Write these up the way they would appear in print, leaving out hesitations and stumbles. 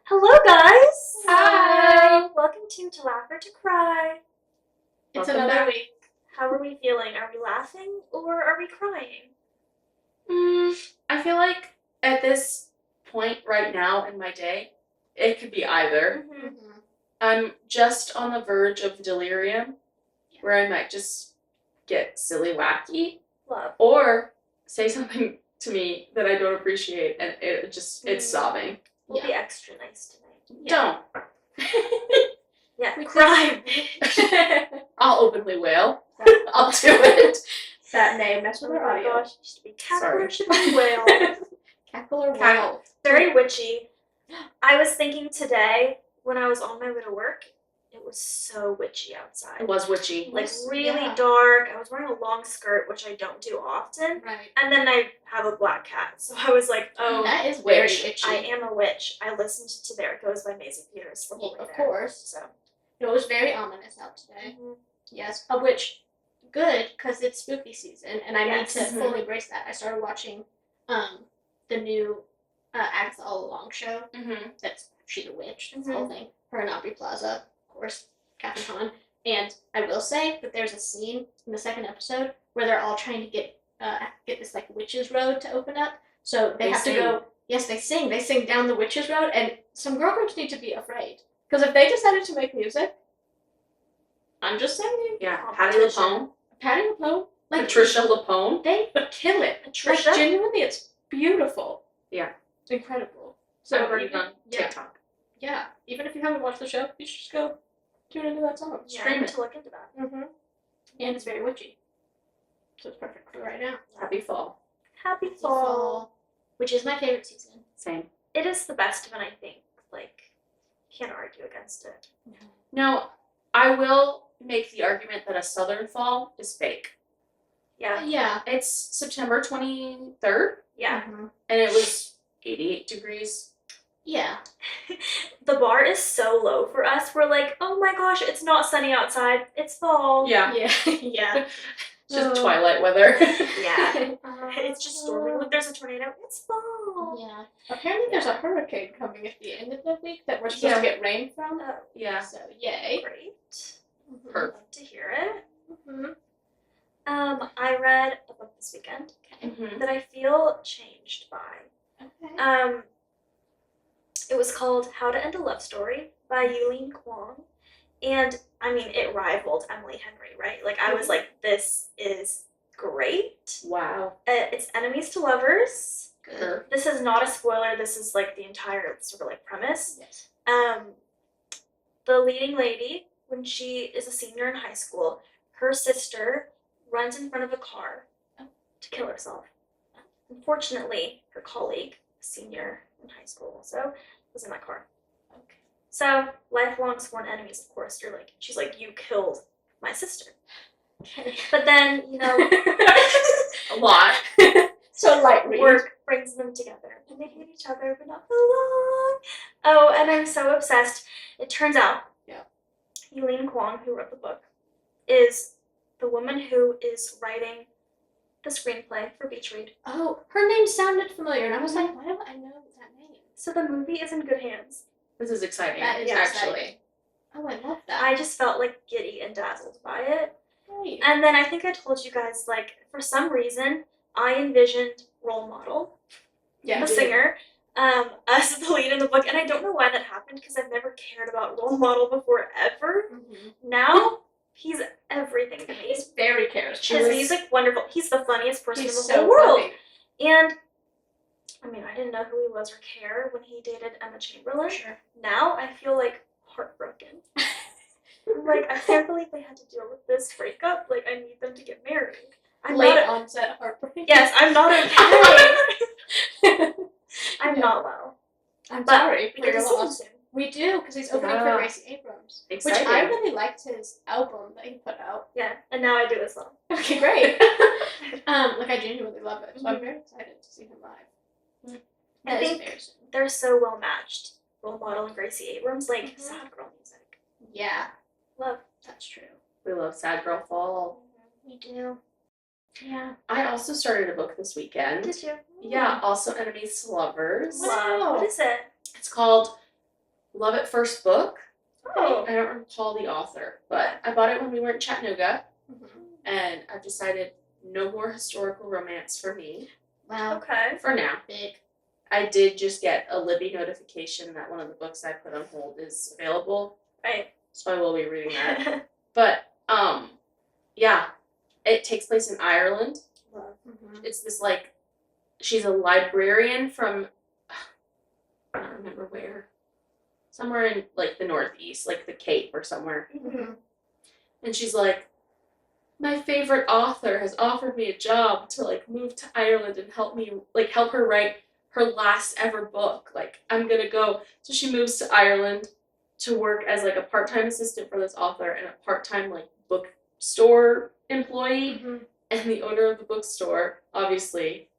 Hello, guys! Hi! Welcome to Laugh or to Cry. It's Welcome another back. week. How are we feeling? Are we laughing or are we crying? I feel like at this point right now in my day, it could be either. Mm-hmm. I'm just on the verge of delirium, where I might just get silly wacky, Love. or say something to me that I don't appreciate, and it's sobbing. We'll be extra nice tonight. Don't. Yeah, We cry, bitch. I'll openly wail. I'll do it. That name, mess with Oh our my audio. gosh, it should be cackle Sorry. or should be whale. Cackle or Cackle. wail? Very witchy. I was thinking today, when I was on my way to work, it was so witchy outside. It was witchy. Like, really Yeah. dark. I was wearing a long skirt, which I don't do often. Right. And then I have a black cat, so I was like, oh, That is very witch. witchy. I am a witch. I listened to There It Goes by Maisie Peters the whole way Of there. course. So, It was very ominous out today. Yes. Of which, good, because it's spooky season, and I Yes. need to fully embrace that. I started watching the new Agatha All Along show. Mm-hmm. She's a witch. That's the whole thing. Her and Aubrey Plaza, of course, Catherine Hahn. And I will say that there's a scene in the second episode where they're all trying to get this like witch's road to open up. So they have sing. to go. Yes, they sing. They sing down the witch's road, and some girl groups need to be afraid because if they decided to make music, I'm just saying, Yeah. Patti LuPone. Patti LuPone, like Patricia LuPone. they kill it. Patricia? Like genuinely, it's beautiful. Yeah. Incredible. So So I'm working even- on TikTok. Yeah, even if you haven't watched the show, you should just go tune into that song. Yeah, I Stream need it. to look into that. Mm-hmm. And it's very witchy. So it's perfect for right now. Happy fall. Happy fall. Which is my favorite season. Same. It is the best one, I think. Like, can't argue against it. No, I will make the argument that a southern fall is fake. Yeah. Yeah. It's September 23rd, Yeah. Mhm. and it was 88 degrees. Yeah. The bar is so low for us. We're like, oh my gosh, it's not sunny outside. It's fall. Yeah. Yeah. Yeah. It's just twilight weather. Yeah. It's just storming. Look, there's a tornado. It's fall. Yeah. Apparently there's a hurricane coming at the end of the week that we're supposed Yeah. to get rain from. Oh, Yeah. So yay. great. Mhm. Perfect. Love to hear it. Mhm. I read a book this weekend Mm-hmm. that I feel changed by. Okay. It was called How to End a Love Story by Yulene Kwong. And, I mean, it rivaled Emily Henry, right? Like, I was like, this is great. Wow. It's enemies to lovers. Good. This is not a spoiler. This is, like, the entire sort of, like, premise. Yes. The leading lady, when she is a senior in high school, her sister runs in front of a car to kill herself. Unfortunately, her colleague, a senior in high school also, was in that car. Okay. So, lifelong sworn enemies, of course. She's like, you killed my sister. Okay. But then, you know, A lot. So light read. work brings them together. And they hate each other, but not for long. Oh, and I'm so obsessed. It turns out, Yulene Kwong, who wrote the book, is the woman who is writing the screenplay for Beach Read. Oh, her name sounded familiar, and I was like, why do I know that name? So the movie is in good hands. This is exciting. That is actually. exciting. Oh, I love that. I just felt like giddy and dazzled by it. Great. And then I think I told you guys, like, for some reason, I envisioned Role Model, Yeah. the singer, as the lead in the book. And I don't know why that happened because I've never cared about Role Model before, ever. Mm-hmm. Now, he's everything to me. He's very His charismatic. music, wonderful. He's the funniest person He's in the so whole world. funny. And, I mean, I didn't know who he was or care when he dated Emma Chamberlain. Sure. Now, I feel, like, heartbroken. I'm like, I can't believe they had to deal with this breakup. Like, I need them to get married. I'm Late not. onset heartbreak. Yes, I'm not okay. I'm not well. I'm But sorry we for get your to see him loss. soon. We do, because he's opening Yeah. for Gracie Abrams. Exciting. Which I really liked his album that he put out. Yeah, and now I do as well. Okay, great. Like I genuinely love it, so I'm very excited to see him live. I That is think very soon. they're so well matched. Role Model and Gracie Abrams, like sad girl music. Yeah, Love. that's true. We love Sad Girl Fall. We do. Yeah. I also started a book this weekend. Did you? Yeah, also Enemies to Lovers. Wow. What is it? It's called Love at First book. Oh. I don't recall the author, but I bought it when we were in Chattanooga, Mhm. and I've decided no more historical romance for me Wow. Okay. for now. Big. I did just get a Libby notification that one of the books I put on hold is available, Right. so I will be reading that. But yeah, it takes place in Ireland. Mhm. It's this like, she's a librarian from, I don't remember where, somewhere in like the Northeast, like the Cape or somewhere. Mhm. And she's like, my favorite author has offered me a job to like move to Ireland and help her write her last ever book. Like, I'm gonna go. So she moves to Ireland to work as like a part-time assistant for this author and a part-time like bookstore employee. Mhm. And the owner of the bookstore, obviously,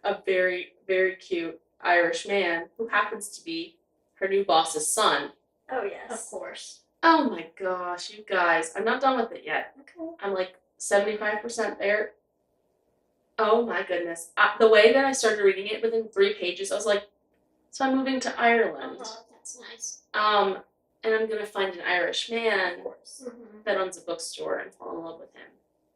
a very, very cute Irish man who happens to be her new boss's son. Oh, Of yes. course. Oh my gosh, you guys. I'm not done with it yet. Okay. I'm like 75% there. Oh my goodness. The way that I started reading it within 3 pages, I was like, so I'm moving to Ireland. Oh, that's nice. And I'm going to find an Irish man Of course. Mhm. that owns a bookstore and fall in love with him.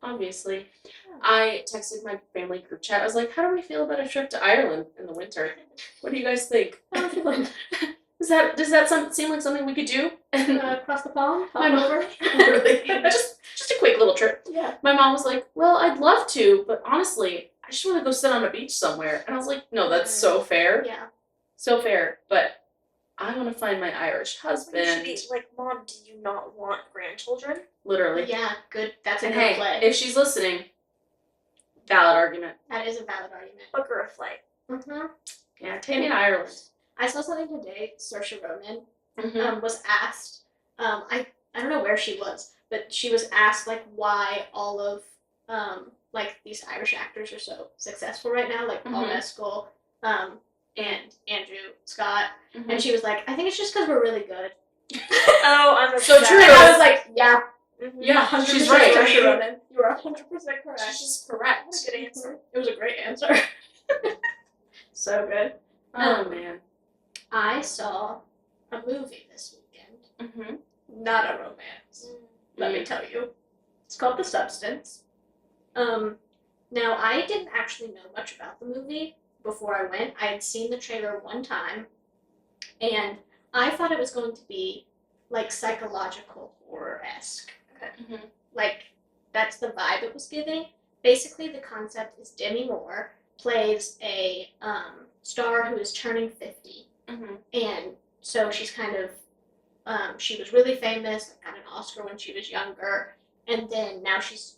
Obviously. Yeah. I texted my family group chat. I was like, how do we feel about a trip to Ireland in the winter? What do you guys think? Does that seem like something we could do? And Across the pond? my Hop mom, over? literally, just a quick little trip. Yeah. My mom was like, well, I'd love to, but honestly, I just want to go sit on a beach somewhere. And I was like, no, that's so fair. Yeah. So fair. But I want to find my Irish You should be husband. like, Mom, do you not want grandchildren? Literally. Yeah, good. That's a And good hey, play. if she's listening, valid argument. That is a valid argument. Book her a flight. Mm-hmm. Yeah, take me to Ireland. I saw something today. Saoirse Ronan Mm-hmm. was asked. I don't know where she was, but she was asked like why all of like these Irish actors are so successful right now, like Paul Mhm. Mescal, and Andrew Scott, Mm-hmm. and she was like, I think it's just because we're really good. Oh, I'm So obsessed. true. And I was like, yeah, Yeah, 100% she's right. Saoirse Ronan. You are 100% correct. She's just correct. What a good answer. It was a great answer. So good. Oh, man. I saw a movie this weekend. Mm-hmm. Not a romance, let me tell you. It's called The Substance. Now I didn't actually know much about the movie before I went. I had seen the trailer one time, and I thought it was going to be like psychological horror-esque. Mm-hmm. Like, that's the vibe it was giving. Basically, the concept is Demi Moore plays a star who is turning 50. Mm-hmm. And so she's kind of, she was really famous, got an Oscar when she was younger, and then now she's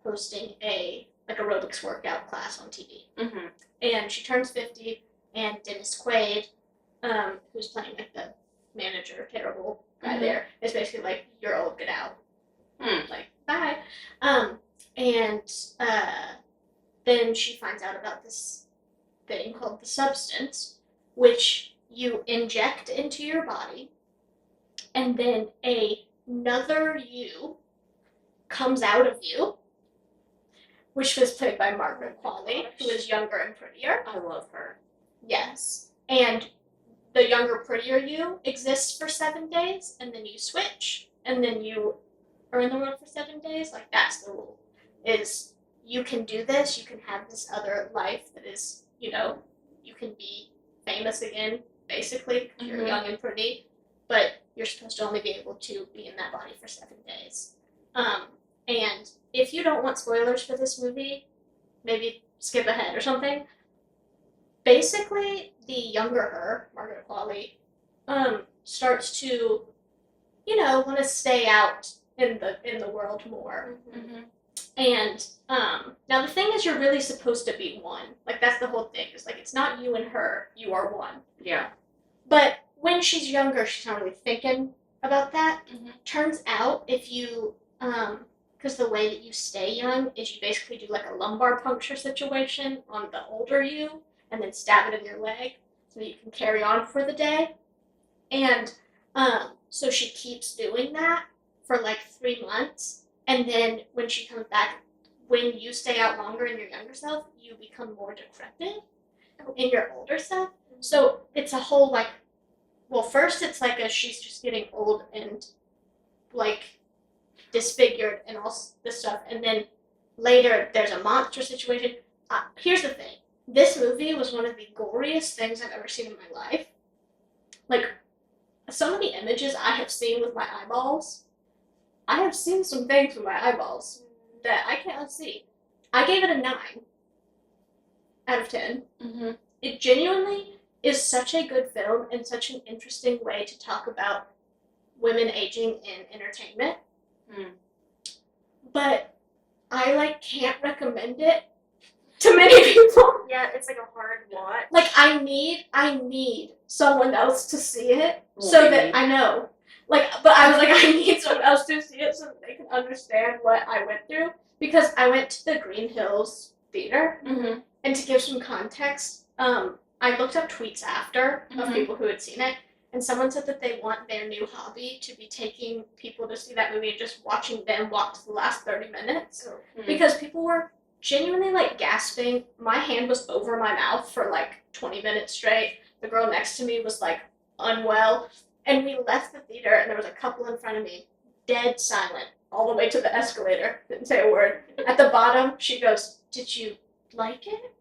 hosting a like aerobics workout class on TV. Mm-hmm. And she turns 50, and Dennis Quaid, who's playing like the manager, terrible guy Mhm. there, is basically like, you're old, get out. Like, bye. And then she finds out about this thing called the substance, which you inject into your body, and then another you comes out of you, which was played by Margaret Qualley, who is younger and prettier. I love her. Yes. And the younger, prettier you exists for 7 days, and then you switch, and then you are in the world for 7 days. Like, that's the rule. Is you can do this, you can have this other life that is, you know, you can be famous again, basically, because you're Mhm. young and pretty, but you're supposed to only be able to be in that body for 7 days. And if you don't want spoilers for this movie, maybe skip ahead or something. Basically, the younger her, Margaret Qualley, starts to, you know, want to stay out in the world more. Mm-hmm. And now the thing is, you're really supposed to be one. Like, that's the whole thing. It's like, it's not you and her. You are one. Yeah. But when she's younger, she's not really thinking about that. Mhm. Turns out, if you, because the way that you stay young is you basically do like a lumbar puncture situation on the older you, and then stab it in your leg so that you can carry on for the day. And so she keeps doing that for like 3 months, and then when she comes back, when you stay out longer in your younger self, you become more decrepit in your older self. So it's a whole like well, first it's like she's just getting old and like disfigured and all this stuff, and then later there's a monster situation. Here's the thing: this movie was one of the goriest things I've ever seen in my life. Like, some of the images I have seen with my eyeballs, I have seen some things with my eyeballs that I can't unsee. I gave it a 9 out of 10. Mm-hmm. It genuinely is such a good film and such an interesting way to talk about women aging in entertainment. Mm. But I can't recommend it to many people. Yeah, it's like a hard watch. Like, I need someone else to see it so that I know. Like, but I was like, I need someone else to see it so that they can understand what I went through, because I went to the Green Hills Theater, Mm-hmm. and to give some context, I looked up tweets after of Mhm. people who had seen it, and someone said that they want their new hobby to be taking people to see that movie and just watching them walk to the last 30 minutes. Mm. Because people were genuinely gasping. My hand was over my mouth for 20 minutes straight. The girl next to me was unwell. And we left the theater, and there was a couple in front of me, dead silent, all the way to the escalator. Didn't say a word. At the bottom, she goes, "Did you like it?"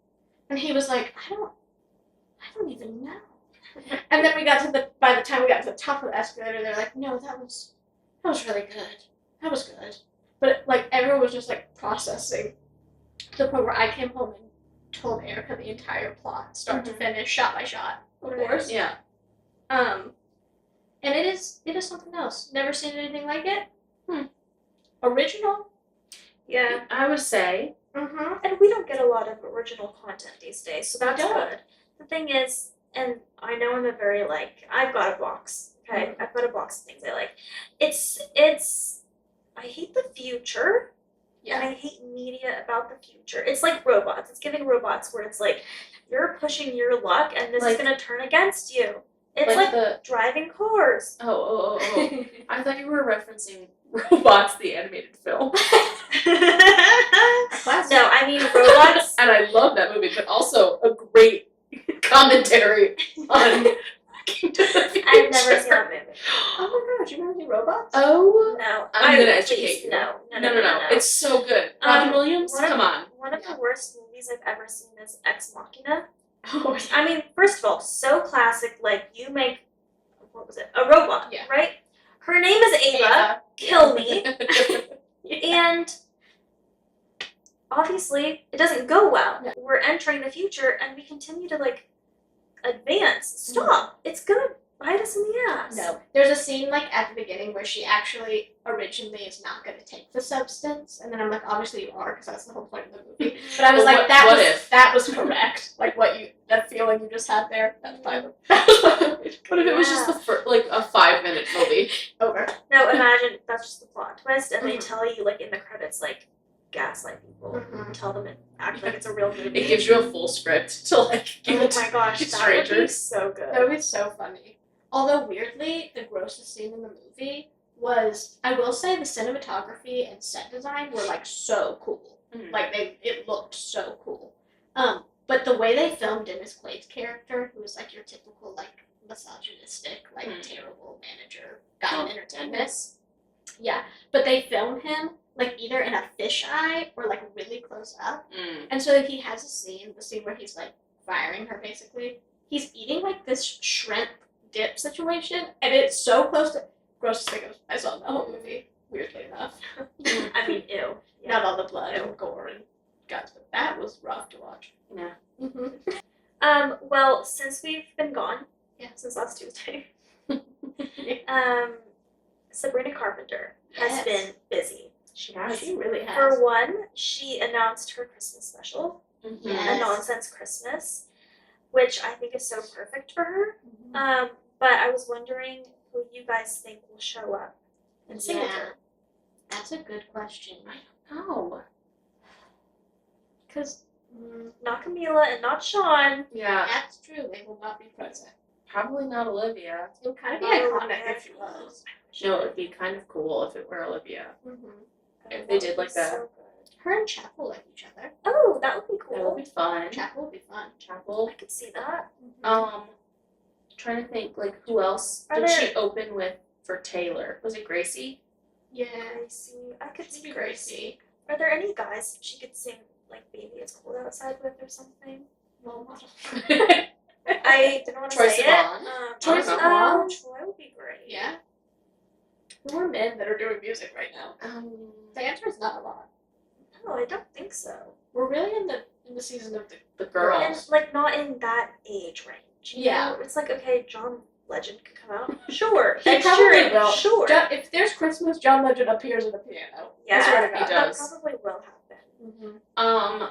And he was like, I don't even know. And then by the time we got to the top of the escalator, they're like, "No, that was really good. That was good." But everyone was just processing, to the point where I came home and told Erica the entire plot, start to finish, shot by shot, of course. Yeah. And it is something else. Never seen anything like it. Hmm. Original. Yeah. I would say. Mm-hmm. And we don't get a lot of original content these days, so that's We don't. good. The thing is, and I know I'm a very I've got a box, okay? I've got a box of things I like. It's I hate the future, and I hate media about the future. It's like robots. It's giving robots where it's you're pushing your luck, and this is gonna turn against you. It's like the driving cars. oh. I thought you were referencing Robots, the animated film. Classic. No, I mean robots. And I love that movie, but also a great commentary on Looking to the Future. I've never seen that movie. Oh my gosh, you never seen Robots? Oh, No, I'm gonna please, educate you. No. It's so good. Robin Williams, one of- come on. One of the worst movies I've ever seen is Ex Machina. Oh, yeah. I mean, first of all, so classic. You make, what was it? A robot, Yeah. right? Her name is Ava. Kill me. And obviously, it doesn't go well. No. We're entering the future, and we continue to advance. Stop! It's gonna bite us in the ass. No. There's a scene at the beginning where she actually originally is not going to take the substance, and then I'm obviously you are, because that's the whole point of the movie. But I was Well, that was correct. That feeling you just had there, that's fine. What if it was just the a 5-minute movie? Over. No, imagine that's just the plot twist, and they tell you in the credits gaslight people, Mhm. tell them and act like it's a real movie. It gives you a full script to give Oh it my gosh, to that would be strangers. so good. That would be so funny. Although, weirdly, the grossest scene in the movie was, I will say, the cinematography and set design were so cool. Mhm. It looked so cool. But the way they filmed Dennis Quaid's character, who was your typical misogynistic, terrible manager guy in entertainment. Yeah, but they filmed him either in a fisheye or really close up. Mm. And so he has the scene where he's firing her basically. He's eating this shrimp dip situation, and it's so close to grossest thing I saw in the whole movie. Weirdly enough, I mean, ew. Yeah. not all the blood and gore and guts, but that was rough to watch. Yeah. Mm-hmm. Well, since we've been gone, since last Tuesday, Sabrina Carpenter has Yes. been busy. She has. She really has. For one, she announced her Christmas special, Mhm. Yes. A Nonsense Christmas, which I think is so perfect for her. Mhm. But I was wondering who you guys think will show up and sing with Yeah. her. That's a good question. Oh. Because Not Camila and not Sean. Yeah. that's true, they will not be present. Probably not Olivia. It would kind of be Oh, iconic yeah. if she was. No, it would be kind of cool if it were Olivia. Mm-hmm. If they did That would be that. so good. Her and Chapel like each other. Oh, that would be That cool. would be fun. Chapel would be fun. Chapel. I could see that. Um, trying to think, like, who else Are did she there- open with for Taylor? Was it Gracie? Yeah. Gracie. I could see Maybe Gracie. Gracie. Are there any guys she could sing like "Baby It's Cold Outside" with or something? Role model. I didn't want to Troye say Sivan? it. Troye Sivan? Troy would be great. Yeah. Who are men that are doing music right now? The answer is not a lot. No, I don't think so. We're really in the season of the the And girls. like not in that age range. You Yeah. know? It's like, okay, John Legend could come out. Sure. He Ed probably Sheeran, will. Sure. If there's Christmas, John Legend appears at a piano. Yeah, I swear to he God. that does. probably will happen. Mm-hmm.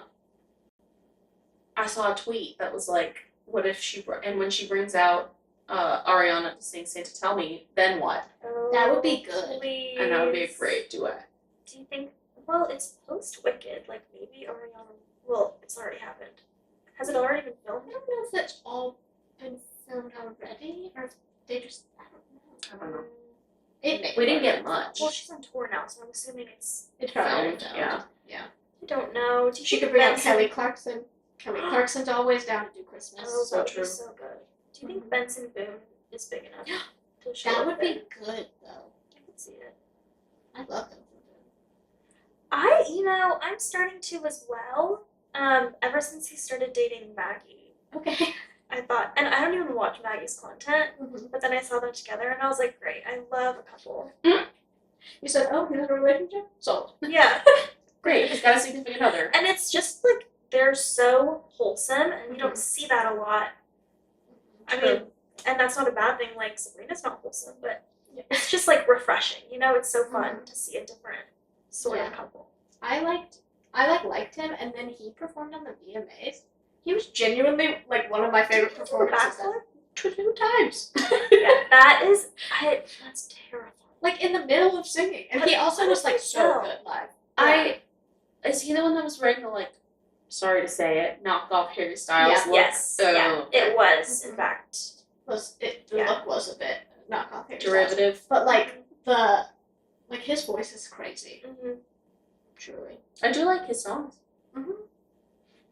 I saw a tweet that was like, what if she, and when she brings out Ariana to sing Santa Tell Me, then what? Oh, That would be good. Please. And that would be a great duet. Do you think? Well, it's post Wicked. Like maybe Ariana. Well, it's already happened. Has it already been I filmed? don't know if it's all been filmed already, or if they just, I don't know. I don't know. It may We didn't be. get much. Well, she's on tour now, so I'm assuming it's. It's probably filmed, filmed. yeah. I don't know. Do you She think could bring out Benson- Kelly Clarkson. Kelly Clarkson's always down to do Christmas. Oh, So that would true. be so good. Do you think Benson Boone is big enough to show That up would there? be good, though. I could see it. I love them. I'm starting to as well. Ever since he started dating Maggie, Okay. I thought, and I don't even watch Maggie's content, Mm-hmm. but then I saw them together, and I was like, great, I love a couple. You said, oh, he's in a relationship? Sold. Yeah, Great, he's got a significant other. and it's just like they're so wholesome, and you don't Mhm. see that a lot. I True. mean, and that's not a bad thing. Like Sabrina's not wholesome, but Yeah. it's just like refreshing. You know, it's so fun to see a different sort Yeah. of couple. I liked him, and then he performed on the VMAs. He was genuinely like one of my favorite Did he do a performances. backflip? 2 times. Yeah, that's terrifying. Like in the middle of singing, and he also was like so good live. Is he the one that was wearing the, like, sorry to say it, knockoff Harry Styles Yeah. look? Yes, Oh, yeah, it was in Mhm. fact. The Yeah. look was a bit not off Harry Styles. Derivative. But like his voice is crazy. Mm-hmm. Truly. I do like his songs. Mm-hmm.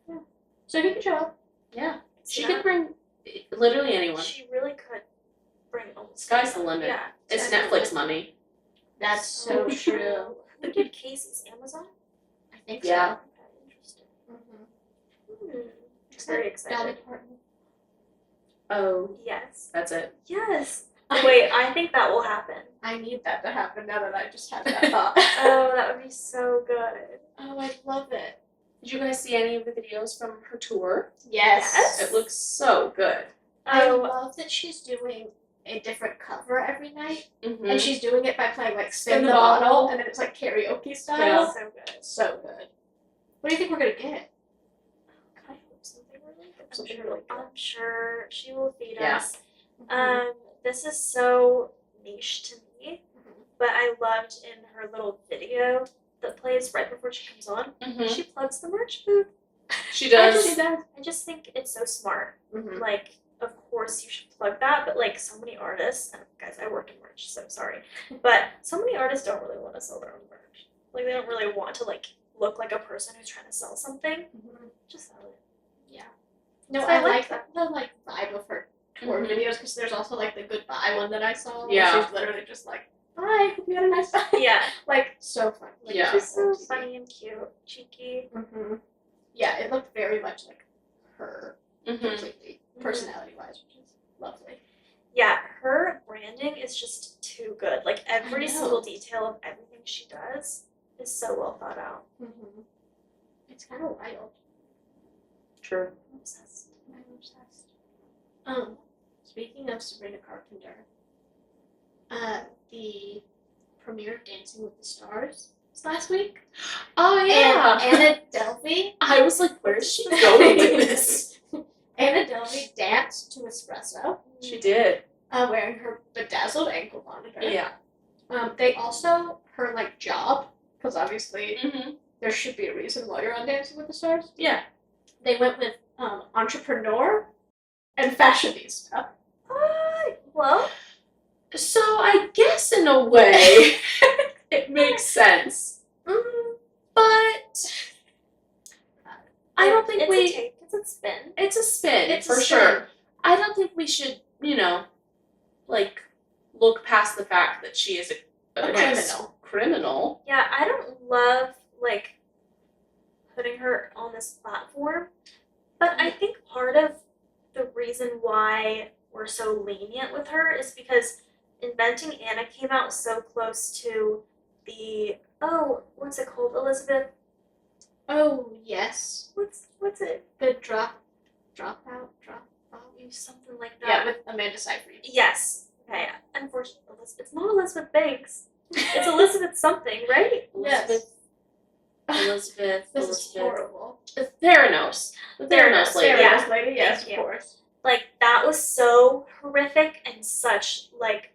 Yeah. So he can show up. Yeah. She Yeah. could bring literally anyone. She really could bring almost. Sky's the limit. Yeah, It's definitely. Netflix money. That's so true. Who did Casey's Amazon? I think Yeah. Okay, interesting. so. Mm-hmm. Very Dolly excited. Parton. Oh, Yes. that's it. Yes. Wait, I think that will happen. I need that to happen now that I just had that thought. Oh, that would be so good. Oh, I love it. Did you guys see any of the videos from her tour? Yes. It looks so good. I Oh, love that she's doing a different cover every night, Mm-hmm. and she's doing it by playing like Spin Spin the the Bottle, Bottle. and then it's like karaoke style. Yeah. so good. So good. What do you think we're gonna get? I hope something really good. Something really good. I'm sure she will feed Yeah. us. This is so niche to me, but I loved in her little video that plays right before she comes on. Mm-hmm. She plugs the merch booth. She does. I just think it's so smart. Mhm. Like, of course you should plug that, but like so many artists, and guys, I work in merch, so sorry, but so many artists don't really want to sell their own merch. Like, they don't really want to like look like a person who's trying to sell something. Mhm. Just sell it. No, So I I like like the like vibe of her tour Mhm. videos because there's also like the goodbye one that I saw. Where Yeah. she's literally just like, "Bye, hope you had a nice time." Yeah, Like so fun. Like, Yeah. she's so funny and cute, cheeky. Mm-hmm. Yeah, it looked very much like her Mm-hmm. completely, personality-wise, which is lovely. Yeah, her branding is just too good. Like every I know. single detail of everything she does is so well thought out. Mm-hmm. It's kind of wild. True. I'm obsessed. I'm obsessed. Speaking of Sabrina Carpenter, the premiere of Dancing with the Stars was last week. Oh yeah. And Anna Delvey. I was like, where is she going with this? Anna Delvey danced to Espresso, She did. wearing her bedazzled ankle monitor. Yeah. They also, her like job, because obviously Mm-hmm. there should be a reason why you're on Dancing with the Stars. Yeah. They went with entrepreneur and fashionista. Well, So I guess in a way it makes sense. But I don't think it's a take. It's a spin. it's a spin It's for a sure. spin. I don't think we should you know, like, look past the fact that she is A an criminal. Yeah, I don't love, like, putting her on this platform, but I think part of the reason why we're so lenient with her is because Inventing Anna came out so close to the, what's it called, Elizabeth? Oh, yes. What's it? The dropout. Something like that. Yeah, with Amanda Seyfried. Yes. Okay. Unfortunately, it's not Elizabeth Banks. It's Elizabeth something, right? Yes. Elizabeth. This is horrible. Theranos. The Theranos lady. Yeah. Theranos lady, yes, Thank of you. course. Like, that was so horrific and such, like,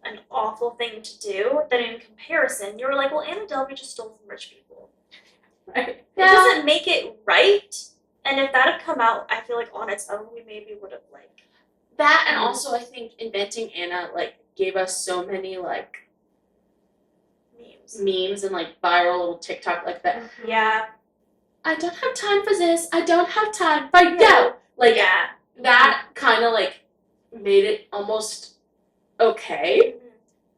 an awful thing to do that in comparison, you were like, well, Anna Delvey just stole from rich people. Right. It doesn't make it right. And if that had come out, I feel like on its own, we maybe would have, like... That, and also I think Inventing Anna, like, gave us so many, like, memes and, like, viral little TikTok like that. Mm-hmm. Yeah. I don't have time for this. I don't have time for you. Like, Yeah. that kind of, like, made it almost okay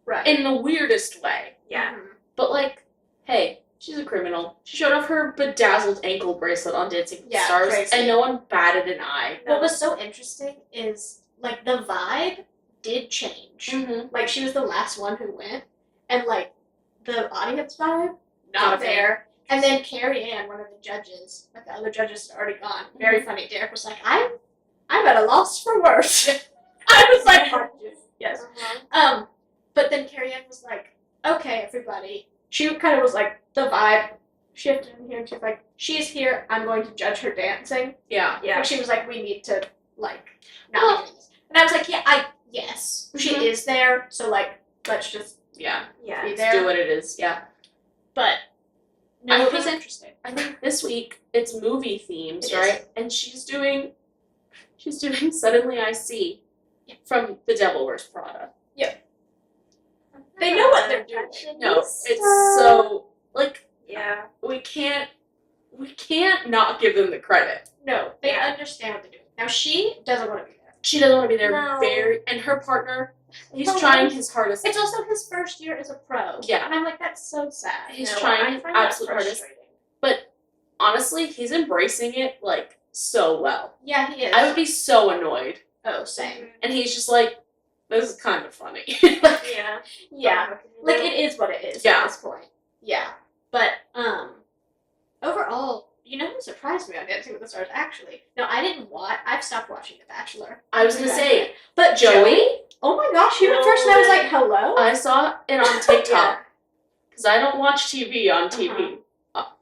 Right. in the weirdest way. Yeah. Mhm. But, like, hey, she's a criminal. She showed off her bedazzled ankle bracelet on Dancing with the Yeah, Stars, crazy. and no one batted an eye. What was so interesting is, like, the vibe did change. Mm-hmm. Like, she was the last one who went, and, like, the audience vibe, Not not a fan. there. And then Carrie Ann, one of the judges, like, the other judges had already gone. Very funny. Derek was like, I'm at a loss for words. I was like, yes. Uh-huh. But then Carrie Ann was like, okay, everybody. She kind of was like, the vibe shifted in here, and she's like, she's here, I'm going to judge her dancing. Yeah. Yeah. And she was like, we need to, like, not do this. And I was like, yes, she Mhm. is there, so, like, let's just Yeah. Yeah. be Let's there. do what it is. Yeah. But, no, I it was think- interesting. I think this week it's movie themes, It is. right? And she's doing Suddenly I See from The Devil Wears Prada. They know what they're doing. No, it's so like Yeah. we can't not give them the credit. No, they Yeah. understand what they're doing. Now, she doesn't want to be there. She doesn't want to be there No. and her partner, he's No. trying his hardest. It's also his first year as a pro. Yeah. And I'm like, that's so sad. He's No, trying I his find that absolute hardest. frustrating. But honestly, he's embracing it like so well. Yeah, he is. I would be so annoyed. Oh, same. And he's just like, this is kind of funny. Yeah. Yeah. Like, it is what it is Yeah. at this point. Yeah. But, overall, you know who surprised me on Dancing with the Stars, actually? No, I've stopped watching The Bachelor. I was gonna say, But Joey, oh my gosh, he went first and I was like, hello? I saw it on TikTok. Because I don't watch TV on TV,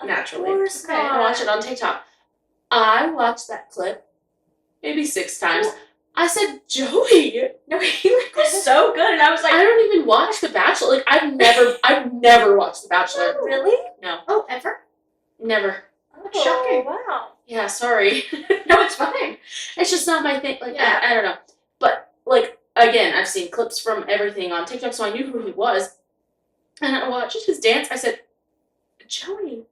naturally. Of course Okay, I not. watch it on TikTok. I watched that clip maybe 6 times. I said, Joey, No, he like, was so good, and I was like, I don't even watch The Bachelor. Like, I've never watched The Bachelor. Really? oh, ever? Never. Oh, Shocking. Wow. Yeah, sorry. No, it's fine. It's just not my thing. Like, Yeah. I don't know. But, like, again, I've seen clips from everything on TikTok, so I knew who he was. And I watched his dance. I said, Joey,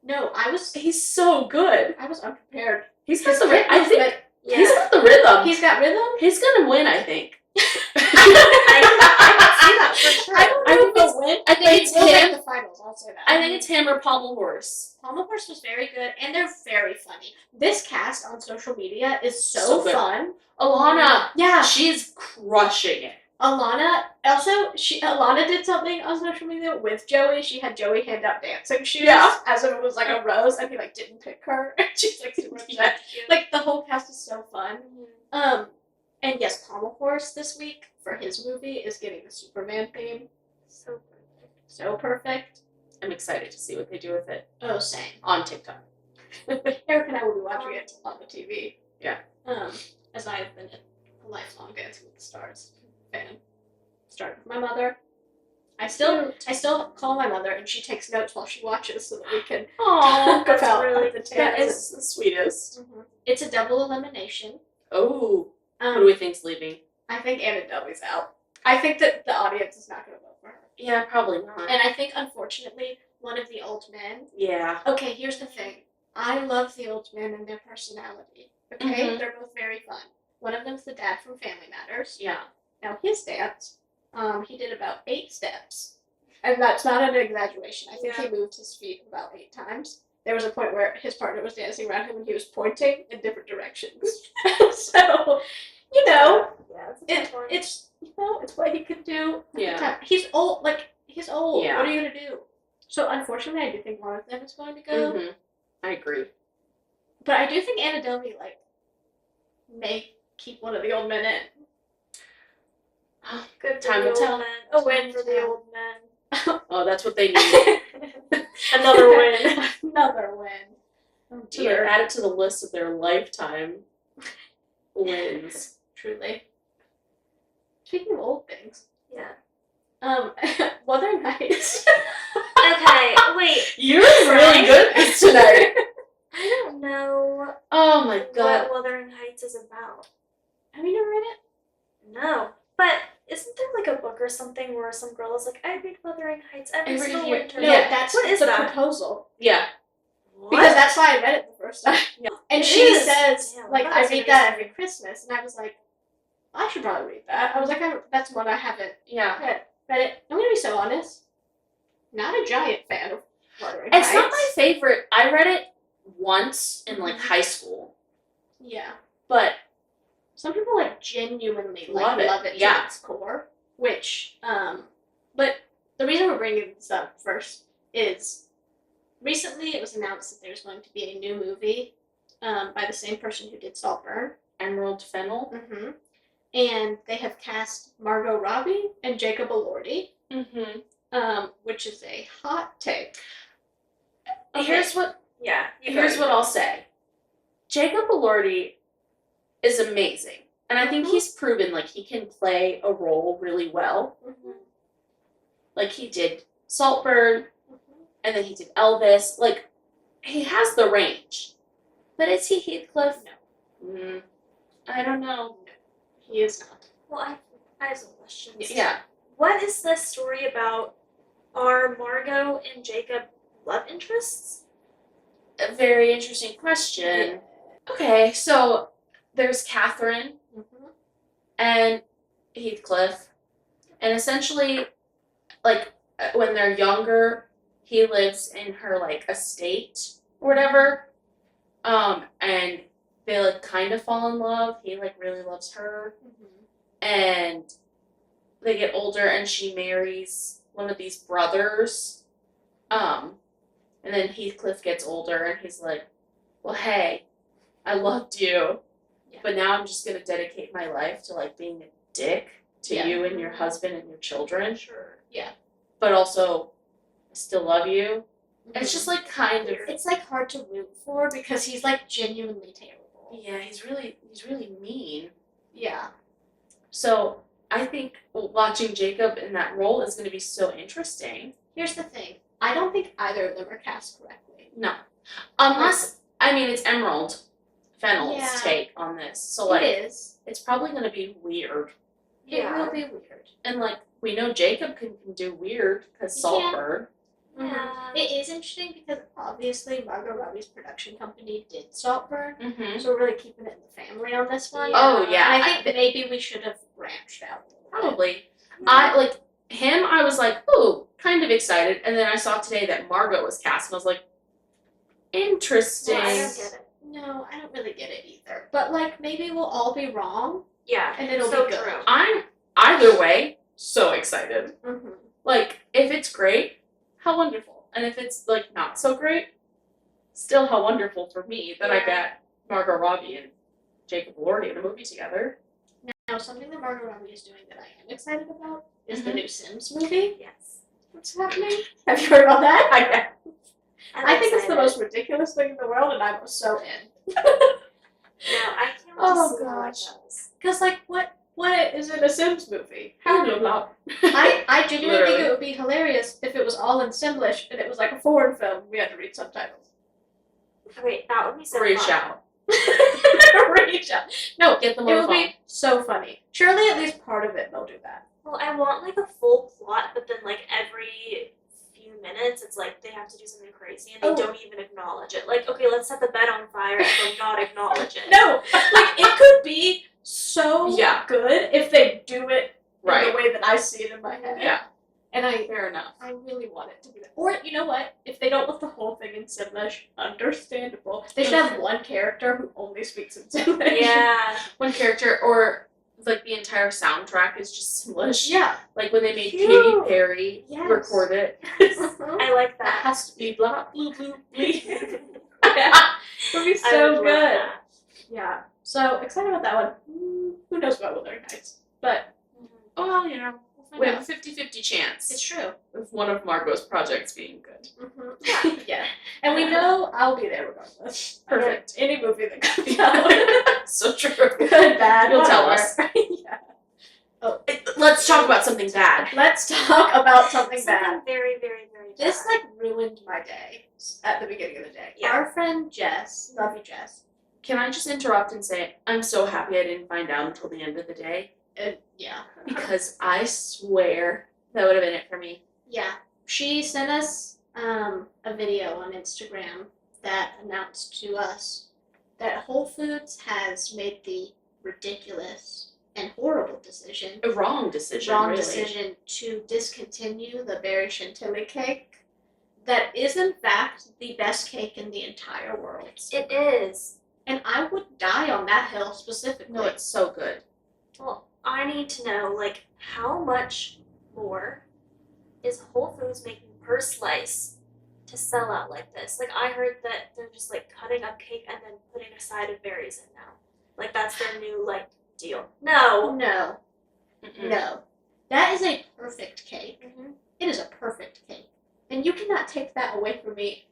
No, he's so good. I was unprepared. He's got the rhythm. I think Yeah. he's got the rhythm. He's got rhythm? He's gonna win, I think. I can see that for sure. I don't I know think if it's- they'll win. I think They it's will make him. the finals, I'll say that. I think it's him or Pommel Horse. Pommel Horse was very good, and they're very funny. This cast on social media is So so good. fun. Alana, Yeah, she's crushing it. Alana, also, Alana did something on social media with Joey. She had Joey hand out dancing shoes Yeah. as if it was like a rose, and he like didn't pick her. And she's like super upset. Like, the whole cast is so fun. And yes, Pommel Horse this week for his movie is getting the Superman theme. So perfect. So perfect. I'm excited to see what they do with it Oh, same. on TikTok. Eric and I will be watching it on the TV. Yeah. As I have been a lifelong Dancing with the Stars fan. Started with my mother. I still call my mother, and she takes notes while she watches so that we can Aww, talk that's about really the that dance. is the sweetest. It's a double elimination. Oh, who do we think's leaving? I think Anna Delvey's out. I think that the audience is not going to vote for her. Yeah, probably not. And I think, unfortunately, one of the old men. Yeah. Okay, here's the thing. I love the old men and their personality. Okay? Mhm. They're both very fun. One of them's the dad from Family Matters. Yeah. Now his dance, he did about 8 steps. And that's not an exaggeration. I think he moved his feet about 8 times. There was a point where his partner was dancing around him and he was pointing in different directions. So, you know, it's it's what he could do. At the time. He's old. He's old. Yeah. What are you gonna do? So unfortunately, I do think one of them is going to go. Mm-hmm. I agree. But I do think Anna Delvey may keep one of the old men in. Good for Time the will old tell. men. A win for the old men. Oh, that's what they need. Another win. Another win. Oh So they're added to the list of their lifetime wins. Truly. Speaking of old things, Yeah. Wuthering Heights. Okay, wait. You're really good at this tonight. I don't know Oh my god. what Wuthering Heights is about. Have you never read it? No. But isn't there a book or something where some girl is like, I read Wuthering Heights every single year. winter? No, Yeah. that's What is the that? proposal. Yeah. What? Because that's why I read it the first time. Yeah. And It she is. says, Yeah, I that's read that amazing. every Christmas. And I was like, I should probably read that. I was like, that's one I haven't Yeah. read it. I'm going to be so honest. Not a giant fan of Wuthering Heights. It's not my favorite. I read it once in high school. Yeah. But Some people genuinely Love it. love it Yeah. to its core. Which, but the reason we're bringing this up first is recently it was announced that there's going to be a new movie by the same person who did Saltburn. Emerald Fennel. Mm-hmm. And they have cast Margot Robbie and Jacob Elordi, Mm-hmm. which is a hot take. Here's what Yeah. Here's what I'll say. Jacob Elordi is amazing. And I think he's proven he can play a role really well. Mm-hmm. He did Saltburn, and then he did Elvis. He has the range. But is he Heathcliff? No. I don't know. He is not. Well, I have some questions. Yeah. What is this story about? Are Margot and Jacob love interests? A very interesting question. Okay, so there's Catherine Mm-hmm. and Heathcliff. And essentially, when they're younger, he lives in her, estate or whatever. And they, kind of fall in love. He, really loves her. Mm-hmm. And they get older and she marries one of these brothers. And then Heathcliff gets older and he's like, well, hey, I loved you, but now I'm just going to dedicate my life to, being a dick to you and your husband and your children. Sure. Yeah. But also, I still love you. Mm-hmm. It's just, kind of... It's, hard to root for because he's, genuinely terrible. Yeah, he's really mean. Yeah. So, I think watching Jacob in that role is going to be so interesting. Here's the thing. I don't think either of them are cast correctly. No. Unless, it's Emerald Fennel's Yeah. take on this. So, It is. it's probably going to be weird. It will be weird. And, we know Jacob can do weird because Saltburn. Yeah. It is interesting because obviously Margot Robbie's production company did Saltburn, Mm-hmm. so we're really keeping it in the family on this one. Oh, yeah. And I think that maybe we should have branched out a little bit. Probably. I was ooh, kind of excited. And then I saw today that Margot was cast, and I was like, interesting. Well, I don't get it. No, I don't really get it either. But maybe we'll all be wrong, Yeah. and it'll so be good. true. I'm, either way, so excited. Mm-hmm. If it's great, how wonderful. And if it's, not so great, still how wonderful for me that I Yeah. got Margot Robbie and Jacob Elordi in a movie together. Now, something that Margot Robbie is doing that I am excited about is the Mhm. new Sims movie. Yes. What's happening? Have you heard about that? I I think it's the most ridiculous thing in the world, and I'm so in. No, I can't wait Oh, to see how it gosh. goes. Because, what is in a Sims movie? I don't know. I genuinely think Literally. it would be hilarious if it was all in Simlish and it was a foreign film. We had to read subtitles. Wait, that would be so Reach fun. out. Reach out. No, Get them it on the would phone. be so funny. Surely at least part of it they'll do that. Well, I want a full plot, but then every few minutes it's they have to do something crazy and they Oh. don't even acknowledge it. Okay, let's set the bed on fire and then not acknowledge it. No, it could be so Yeah. good if they do it in Right. the way that I see it in my head. Yeah. And Fair enough. I really want it to be that. Or, you know what? If they don't let the whole thing in Simlish, understandable. They should have one character who only speaks in Simlish. Yeah. One character, or like the entire soundtrack is just English. Yeah. Like when they made Cute. Katy Perry Yes. record it. I like That that. has to be blah blue blue blue. Would be I so would love good. that. Yeah. So excited about that one. Who knows about Withering Heights? But Well, you know, we'll we find have out. a 50-50 chance It's true. of one of Margot's projects being good. Mm-hmm. Yeah. And we know I'll be there regardless. Perfect. Any movie that comes out. So true. Good, bad, You'll tell whatever. us. Yeah. Let's talk about something bad. Let's talk about something bad. Something very, very, very bad. This ruined my day at the beginning of the day. Yeah. Our friend Jess, love you Jess. Can I just interrupt and say I'm so happy I didn't find out until the end of the day Yeah. because I swear that would have been it for me. Yeah. She sent us a video on Instagram that announced to us that Whole Foods has made the ridiculous and horrible decision, A wrong decision, really. to discontinue the Berry Chantilly cake. That is in fact the best cake in the entire world. It is. And I would die on that hill specifically. No, it's so good. Well, I need to know, like, how much more is Whole Foods making per slice to sell out like this? Like, I heard that they're just, like, cutting up cake and then putting a side of berries in now. Like, that's their new, like, deal. No. No. Mm-mm. No. That is a perfect cake. Mm-hmm. It is a perfect cake. And you cannot take that away from me.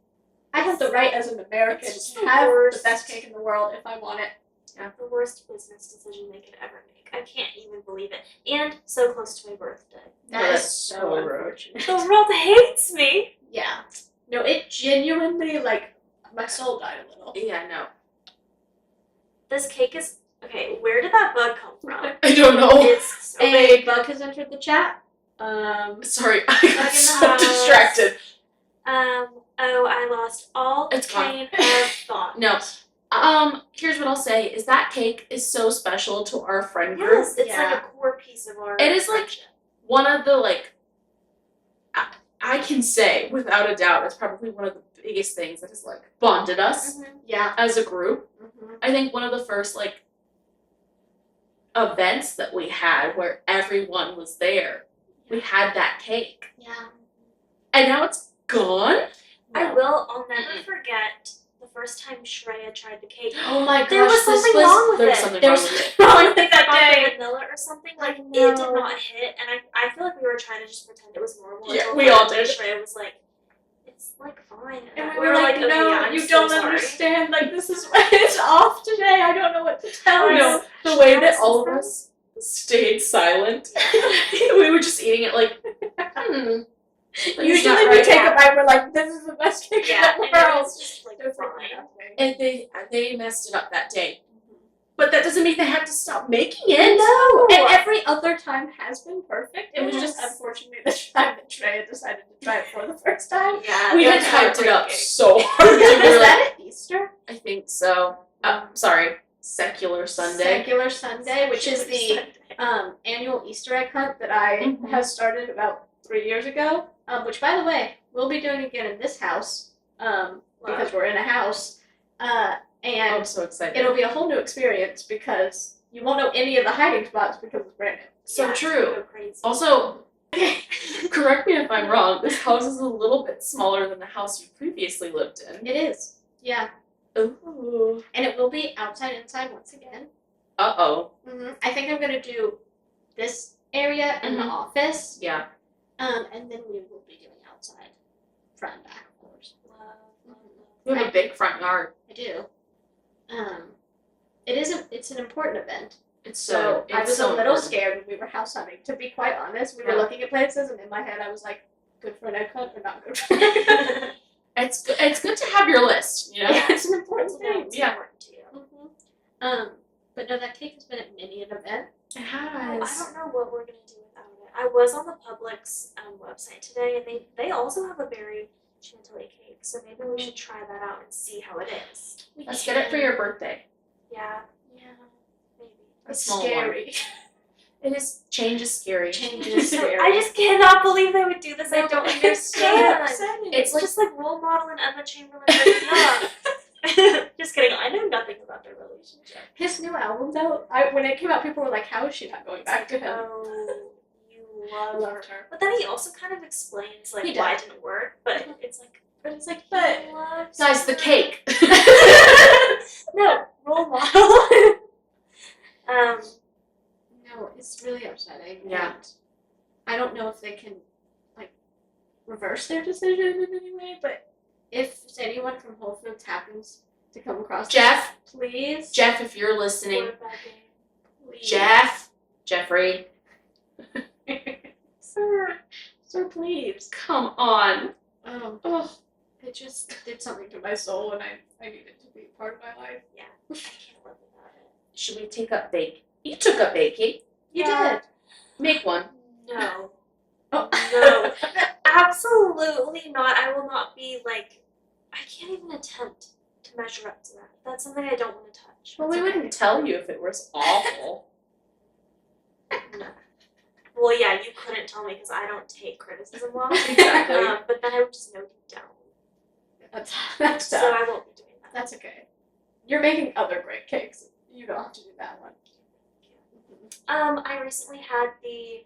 I have the right as an American It's to the have worst. the best cake in the world if I want it. The worst business decision they could ever make. I can't even believe it. And so close to my birthday. That No, is that's so so rude. unfortunate. The world hates me. Yeah. No, it genuinely, like, my soul died a little. Yeah, no. This cake is... Okay, where did that bug come from? I don't know. It's so A big. bug has entered the chat. Sorry, I in got the so house. distracted. Oh, I lost all It's gone. train of thought. No. Here's what I'll say is that cake is so special to our friend group. Yes, it's Yeah. like a core piece of our It is, like, friendship. One of the, like, I can say without a doubt it's probably one of the biggest things that has, like, bonded us Yeah. as a group. Mm-hmm. I think one of the first, like, events that we had where everyone was there, we had that cake. Yeah. And now it's gone? I'll never forget the first time Shreya tried the cake. Oh my gosh, There was something wrong with There was it. something There wrong was with it. wrong with it that Chocolate day. vanilla or something, like, I it did know. not hit, and I feel like we were trying to just pretend it was normal. Yeah, until we all finally did. Shreya was like, it's, like, fine. And we were like, okay, no, yeah, I'm you so don't sorry. understand. Like, this is it's off today. I don't know what to tell I you. know. The way that Yes, all of it's us stayed silent. We were just eating it like, Usually we take a bite. We're like, this is the best cake Yeah, in and the it world. was just, like, There's like fine. nothing. And they messed it up that day. But that doesn't mean they had to stop making And it. no, and every other time has been perfect. It was just Yes. unfortunately the time that Treya decided to try it for the first time. Yeah, We had that's hyped it up heartbreaking. so hard. Was We were like, that at Easter? I think so. Sorry, Secular Sunday. Secular Sunday, which is the Sunday. annual Easter egg hunt that I Mhm. have started about 3 years ago. Which, by the way, we'll be doing again in this house because we're in a house. And I'm so excited. it'll be a whole new experience because you won't know any of the hiding spots because it's brand new. so Yeah, true. go crazy. Also, correct me if I'm wrong, this house is a little bit smaller than the house you previously lived in. It is. Yeah. Ooh. And it will be outside, inside once again. Uh-oh. I think I'm going to do this area and the Mhm. office. Yeah. And then we will be doing outside. Front and back, of course. You have a big front yard. I do. It's an important event. It's So so I was so a little important. scared when we were house hunting. To be quite honest, we were Yeah. looking at places, and in my head, I was like, "Good for an egg hunt or not good for an egg hunt?" It's good to have your list, you know? Yeah, it's an important thing. It's Yeah. important to you. But no, that cake has been at many an event. It I has. don't know what we're gonna do without it. I was on the Publix website today, and they also have a berry chantilly cake. So maybe we should try that out and see how it is. Let's get it for your birthday. Yeah, Yeah. maybe. A It's small one. scary. It is. Change is scary. Change is scary. I just cannot believe they would do this. I don't understand. It's like just like role model and Emma Chamberlain breaking up. Just kidding. I know nothing about their relationship. His new album's out. When it came out, people were like, "How is she not going back to him?" Oh, you I love loved her. her. But then he also kind of explains like He why it does. didn't work. But it's like but he loves guys, the her. cake. No, role model. No, it's really upsetting. Yeah. And I don't know if they can like reverse their decision in any way, but if anyone from Whole Foods happens to come across Jeff, this, please. Jeff, if you're listening, Please. Jeffrey, Sir, please. come on. Oh, it just did something to my soul, and I need it to be part of my life. Yeah, I can't live without it. Should we take up bake? You took up baking. You Yeah. did. Make one. No. Oh. No. Absolutely not. I will not be like. I can't even attempt to measure up to that. That's something I don't want to touch. Well, we wouldn't tell you if it was awful. No. Well, yeah, you couldn't tell me because I don't take criticism well. Exactly. But then I would just know deep down. That's So tough. I won't be doing that. That's okay. You're making other great cakes. You don't have to do that one. I recently had the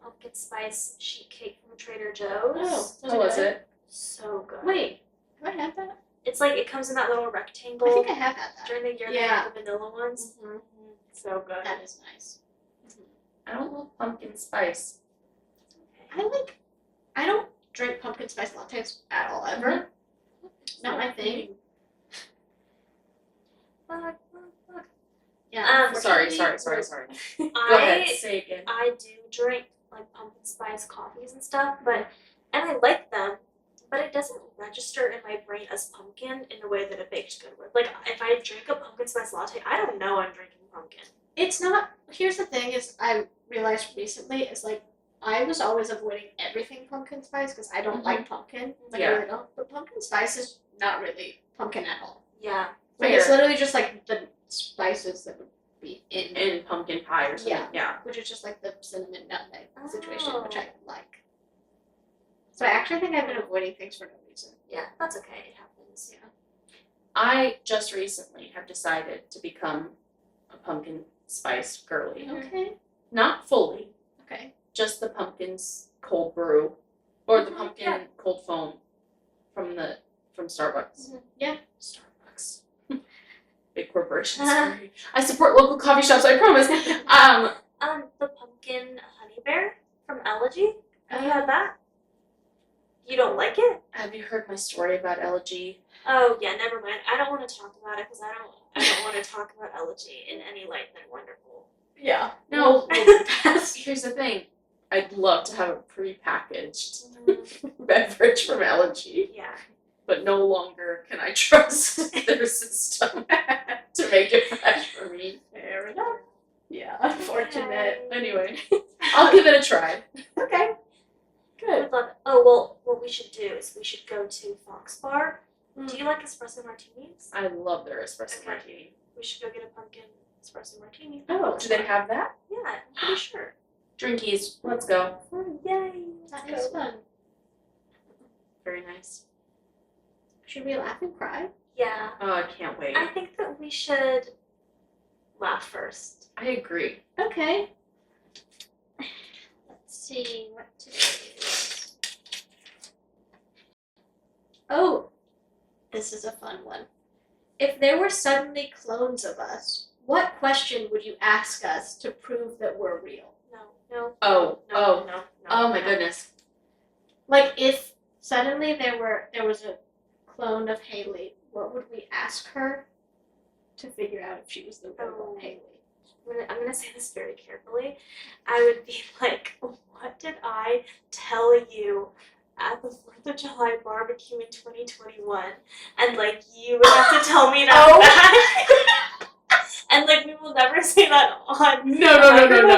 pumpkin spice sheet cake from Trader Joe's. How was it? So good. Wait, have I had that? It's like it comes in that little rectangle. I think I have had that. During the year they Yeah. had the vanilla ones. Mhm. So good. That is nice. I don't love pumpkin spice. I don't drink pumpkin spice lattes at all ever. Not my thing. Fuck. Yeah. Sorry. unfortunately, Go ahead, say again. I do drink like pumpkin spice coffees and stuff, and I like them, but it doesn't register in my brain as pumpkin in the way that a baked good would. Like if I drink a pumpkin spice latte, I don't know I'm drinking pumpkin. It's not. Here's the thing: is I realized recently is like I was always avoiding everything pumpkin spice because I don't like pumpkin. Like I Yeah. really don't. But pumpkin spice is not really pumpkin at all. Yeah. Like it's Fair. literally just like the spices that would be in, pumpkin pie or something. Yeah. which is just like the cinnamon nutmeg situation, Oh. which I like. So I actually think I've been avoiding things for no reason. Yeah, that's okay. It happens. Yeah. I just recently have decided to become a pumpkin spice girly. Okay. Not fully, Okay. just the pumpkins cold brew or the Mhm, pumpkin yeah. cold foam from Starbucks. Yeah. Starbucks. Big corporation. Sorry. I support local coffee shops, I promise. The pumpkin honey bear from Elegy. Have you had that? You don't like it? Have you heard my story about Elegy? Oh yeah, never mind. I don't want to talk about it because I don't want to talk about Elegy in any light than wonderful. Yeah. No. We'll pass. Here's the thing. I'd love to have a prepackaged beverage from Elegy, Yeah. but no longer can I trust their system to make it fresh for me. Fair enough. Yeah. Unfortunate. Anyway, I'll give it a try. Okay. I Good. would love it. Oh well, what we should do is we should go to Fox Bar. Do you like espresso martinis? I love their espresso Okay. martini. We should go get a pumpkin espresso martini. Oh, do they have that? Yeah, I'm pretty sure. Drinkies, let's go. Yay! That is fun. Very nice. Should we laugh and cry? Yeah. Oh, I can't wait. I think that we should laugh first. I agree. Okay. Let's see what today is. Oh, this is a fun one. If there were suddenly clones of us, what question would you ask us to prove that we're real? No. Oh, No. Oh my goodness. Like if suddenly there was a clone of Haley, what would we ask her to figure out if she was the real Oh. Haley? I'm gonna say this very carefully. I would be like, what did I tell you at the 4th of July barbecue in 2021? And like, you would have to tell me that back. And like, we will never say that on. No.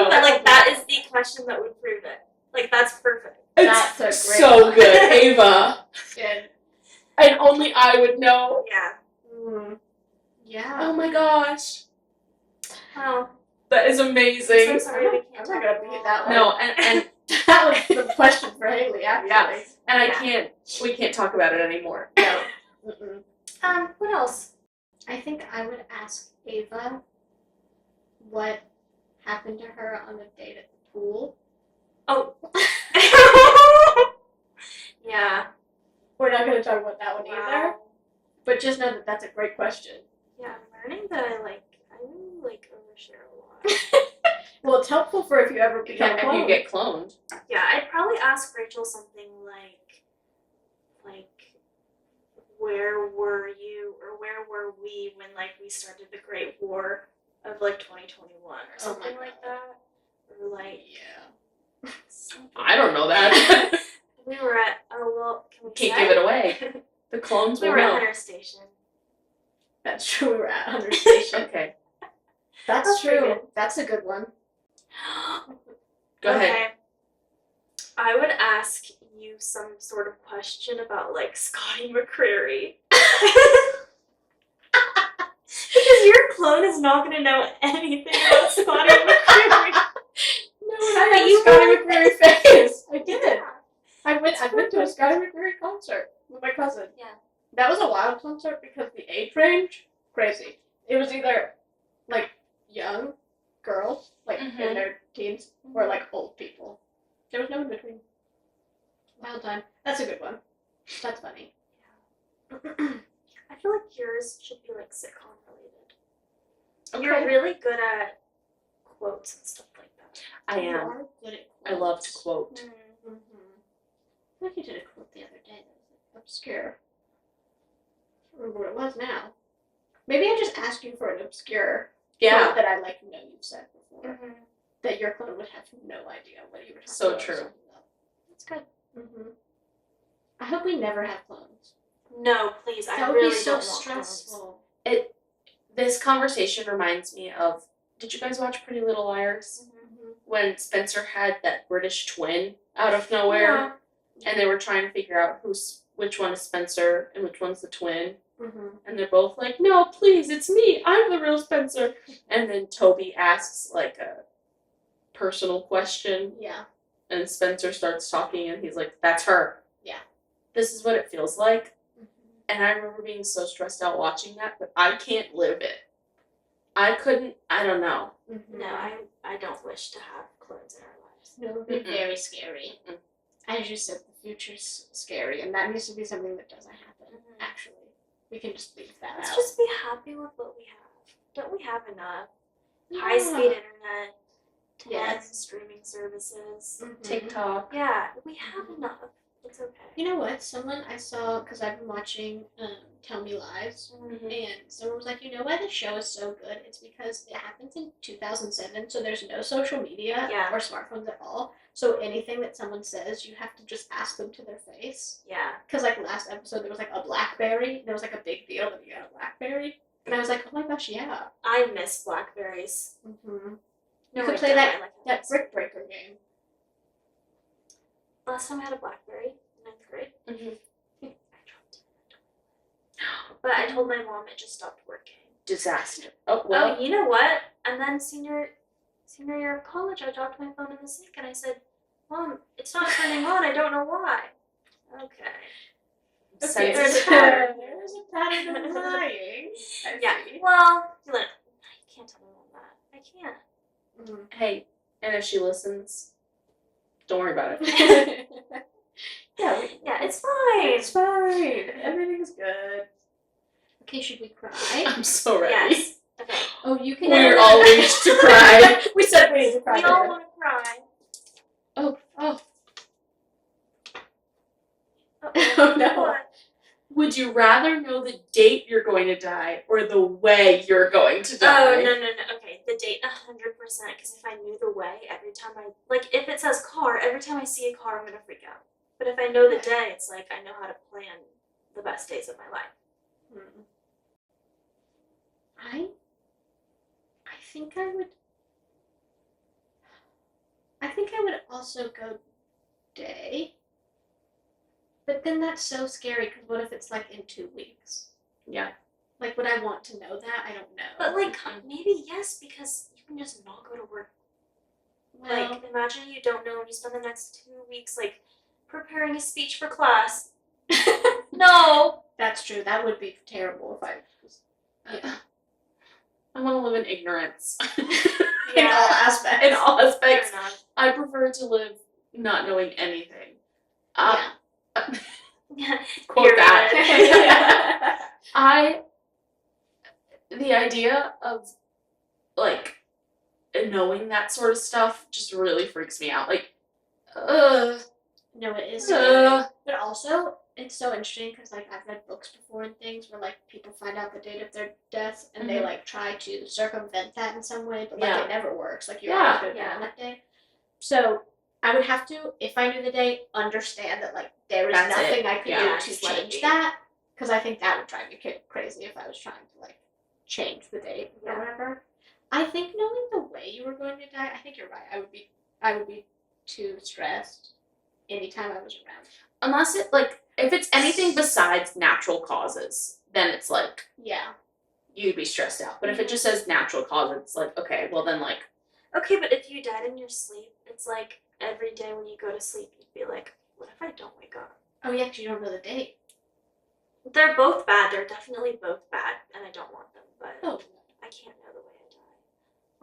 But like, that is the question that would prove it. Like, that's perfect. That's a great so one. good, Ava. Good. And only I would know. Yeah. Yeah. Oh my gosh. Well, That is I'm amazing. so sorry we can't I'm talk not gonna about beat that one. No, and That was the question for Haley, actually. Yeah. and Yeah. we can't talk about it anymore. No. Mm-mm. What else? I think I would ask Ava what happened to her on the date at the pool. Oh. Yeah. We're not gonna talk about that one either, Wow. but just know that that's a great question. Yeah, I'm learning that I really overshare a lot. Well, it's helpful for if you ever become If you get cloned. Yeah, I'd probably ask Rachel something like, where were you, or where were we when, we started the Great War of, 2021, or something like that? Or, Yeah. something. I don't know that. We were at, can we Can't say? give it away. The clones We will were at know. Hunter Station. That's true. We were at Hunter Station. Okay, That's That's pretty true. good. That's a good one. go ahead. Okay. I would ask you some sort of question about, Scotty McCreery. Because your clone is not going to know anything about Scotty McCreery. No, I had You a Scotty were- McCreery face. I did. Yeah. I've been to a Scotty McCreery concert with my cousin. Yeah. That was a wild concert because the age range, crazy. It was either young girls, in Mhm. their teens, or old people. There was no in between. Wild time. That's a good one. That's funny. I feel like yours should be sitcom related. Okay. You're really good at quotes and stuff like that. I You am. are good at I love to quote. Mm-hmm. I think you did a quote the other day that was obscure. I don't remember what it was now. Maybe I just asked you for an obscure Yeah, quote that I know you've said before. Mm-hmm. That your clone would have no idea what you were talking So about. true. That's good. Mm-hmm. I hope we never have clones. No, please. I That would really be so don't want stressful. this conversation reminds me of. Did you guys watch Pretty Little Liars? clones. When Spencer had that British twin out of nowhere, and they were trying to figure out which one is Spencer and which one's the twin, Mm-hmm. and they're both like, "No, please, it's me. I'm the real Spencer." And then Toby asks a personal question, Yeah. and Spencer starts talking, and he's like, "That's her." Yeah. This is what it feels like. Mm-hmm. And I remember being so stressed out watching that, but I can't live it. I couldn't. I don't know. Mm-hmm. No, I don't wish to have clones in our lives. No, it would be Mm-mm. very scary. Mm-mm. As you said, the future's scary, and that needs to be something that doesn't happen. Mhm. Actually, we can just leave that Let's out. just be happy with what we have. Don't we have enough? Yeah. High-speed internet, 10 Yes. streaming services. Mhm. TikTok. Yeah, we have enough. It's okay. You know what? Someone I saw, because I've been watching Tell Me Lies, and someone was like, you know why the show is so good? It's because it happens in 2007, so there's no social media Yeah. or smartphones at all. So anything that someone says, you have to just ask them to their face. Yeah. Because last episode, there was a BlackBerry. There was a big deal that you got a BlackBerry. And I was like, oh my gosh, yeah. I miss Blackberries. Mm-hmm. No, You could I play don't. that- I like That those. Brick Breaker game. Last time I had a Blackberry in 9th grade, Mhm. I dropped it. But I told my mom it just stopped working. Disaster. Oh well. Oh, you know what? And then senior year of college, I dropped my phone in the sink and I said, Mom, it's not turning on. I don't know why. Okay. Sense there's is a pattern. There's a pattern of lying. I Yeah. see. Well, you can't tell my mom that. I can't. Mhm. Hey, and if she listens, don't worry about it. Yeah, Yeah, it's fine. it's fine. Everything's good. Okay, should we cry? I'm so ready. Yes. Okay. Oh, you can. We're all aged to cry. We said we need to cry. We all want to cry. Oh. Oh, no. What? Would you rather know the date you're going to die or the way you're going to Oh, die? no. Okay, the date 100%. Because if I knew the way, every time if it says car, every time I see a car, I'm going to freak out. But if I know the day, it's I know how to plan the best days of my life. I think I would. I think I would also go day. But then that's so scary because what if it's in 2 weeks? Yeah. Would I want to know that? I don't know. But maybe yes, because you can just not go to work. Well, Like, imagine you don't know and you spend the next 2 weeks, like, preparing a speech for class. No! that's true. That would be terrible if I was. Yeah. I want to live in ignorance. In all aspects. In all aspects. Fair enough. I prefer to live not knowing anything. Yeah. Quote Period. that. The idea of, like, knowing that sort of stuff just really freaks me out. Like, No, it is. But also, it's so interesting because, like, I've read books before and things where, like, people find out the date of their death and they, Mhm. like, try to circumvent that in some way, but, like, Yeah. it never works. Like, you're Yeah. always going to die on that day. So, I would have to, if I knew the date, understand that, like, there is That's nothing it. I could Yeah, do to just let it change be. that. Because I think that would drive me crazy if I was trying to, like, change the date or Yeah. whatever. I think knowing the way you were going to die, I think you're right. I would be too stressed anytime I was around. unless it, like, if it's anything besides natural causes, then it's like, Yeah. you'd be stressed out. But if it just says natural causes, it's like, okay, well then, like, Okay, but if you died in your sleep, it's like every day when you go to sleep, you'd be like, what if I don't wake up? Oh yeah, 'cause you don't know the date. They're both bad. They're definitely both bad, and I don't want them, but Oh. I can't know the way I die.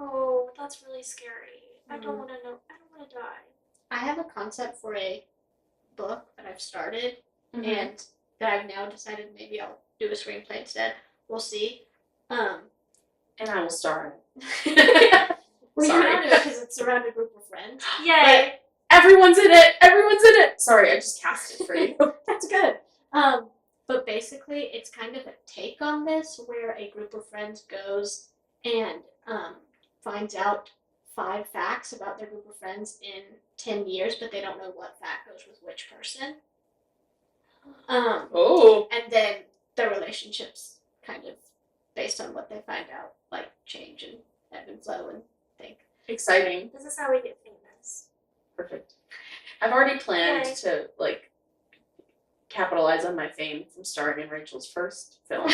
Oh, that's really scary. I don't Mhm. want to know. I don't want to die. I have a concept for a book that I've started mhm. and that I've now decided maybe I'll do a screenplay instead. We'll see. And I will star Well, you Sorry. don't do it because it's around a group of friends. Yay! Everyone's in it! Everyone's in it! Sorry, I just cast it for you. That's good. But basically, it's kind of a take on this where a group of friends goes and finds out 5 facts about their group of friends in 10 years, but they don't know what fact goes with which person. Oh. And then the relationships kind of, based on what they find out, like change and ebb and flow and think. Exciting. This is how we get famous. Perfect. I've already planned Yay. to, like, capitalize on my fame from starring in Rachel's first film.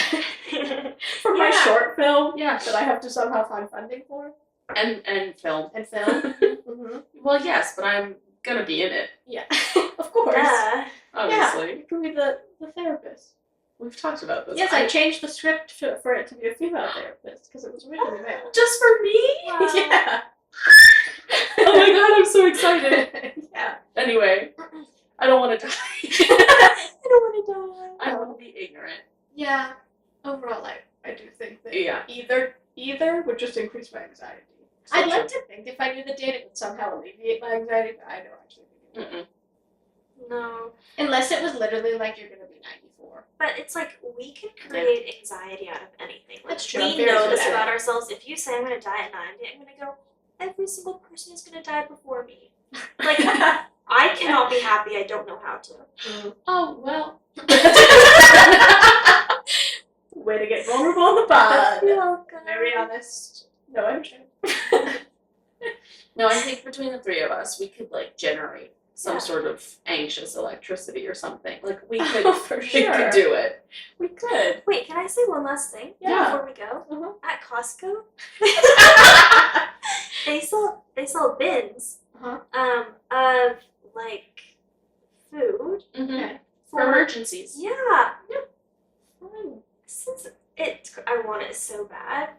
For my Yeah. short film Yeah. that I have to somehow find funding for And film. and film. Mm-hmm. Well, yes, but I'm gonna be in it, Yeah, of course. Duh. obviously. Yeah, you can be the therapist. We've talked about this. Yes, I changed the script for it to be a female therapist because it was originally male. Just for me? Wow. Yeah. Oh my god, I'm so excited. Yeah. Anyway, I don't want to die. I don't want to die. I want to be ignorant. Yeah. Overall, I do think that Yeah. either would just increase my anxiety. So I'd like to think if I knew the date, it would somehow alleviate my anxiety, but I don't actually think it would. Mm-mm. No. Unless it was literally like you're gonna be 94. But it's like we can create anxiety out of anything. Like, That's true. I'm we very know good this at about it. ourselves. If you say I'm gonna die at 90, I'm gonna go, every single person is gonna die before me. Like, I cannot be happy. I don't know how to. Oh, well. Way to get vulnerable on the pod. Oh, God. Very honest. No, I'm sure. No, I think between the three of us, we could, like, generate some Yeah. sort of anxious electricity or something. Like, we could, Oh, for we sure. could do it. We could. Wait, can I say one last thing Yeah. before we go? Uh-huh. At Costco, they sell bins Uh-huh. of like food Mm-hmm. For for emergencies. yeah. Fun. Since I want it so bad.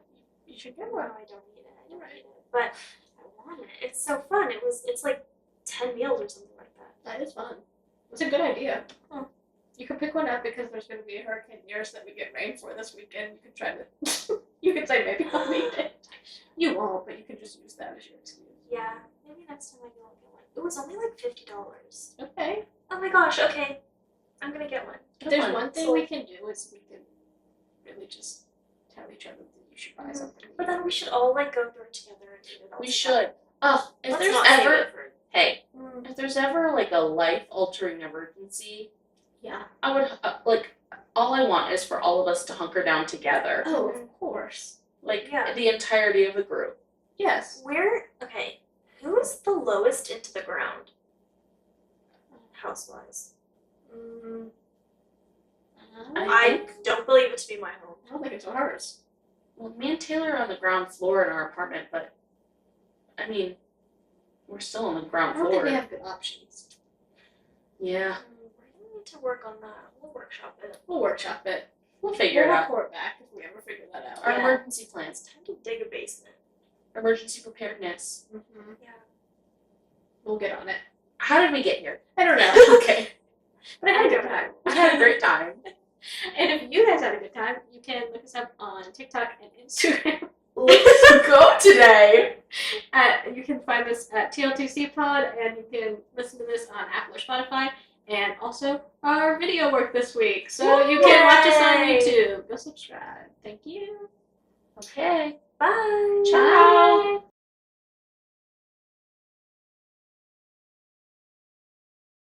You should get No, one. I don't need it. I don't need it, but I want it. It's so fun. It's like 10 meals or something like that. That is fun. It's a good idea. Huh. You could pick one up because there's going to be a hurricane near us that we get rain for this weekend. You could try to. You could say maybe I'll need it. You won't, but you could just use that as your excuse. Yeah, maybe next time I go, I'll get one. It was only like $50. Okay. Oh my gosh. Okay, I'm gonna get one. If there's Fun. one thing we can do is we can really just tell each other that you should buy Mhm. something. But then we should all like go through it together and eat it all We together. should. Oh, if Let's there's not save ever, it for- hey, if there's ever, like, a life-altering emergency, Yeah. I would, like, all I want is for all of us to hunker down together. Oh, of course. Like, Yeah. the entirety of the group. Yes. Okay, who is the lowest into the ground? House-wise. Mm, I don't believe it to be my home. I don't think it's ours. Well, me and Taylor are on the ground floor in our apartment, but I mean, we're still on the I ground don't think floor. we have good options. Yeah, We're gonna need to work on that. We'll workshop it. We'll workshop it. we'll figure it We'll out. report back if we ever figure that out. Our Yeah. emergency plans, Time to dig a basement. emergency preparedness. Mm-hmm. Yeah. We'll get on it. How did we get here? I don't know. Okay, But I had a good time. I had a great time. And if you guys had a good time, you can look us up on TikTok and Instagram. Let's go today. You can find us at Tltc Pod, and you can listen to this on Apple or Spotify, and also our video work this week. So you can watch us on Yay! YouTube. Go subscribe. Thank you. Okay. Bye. Ciao. Bye.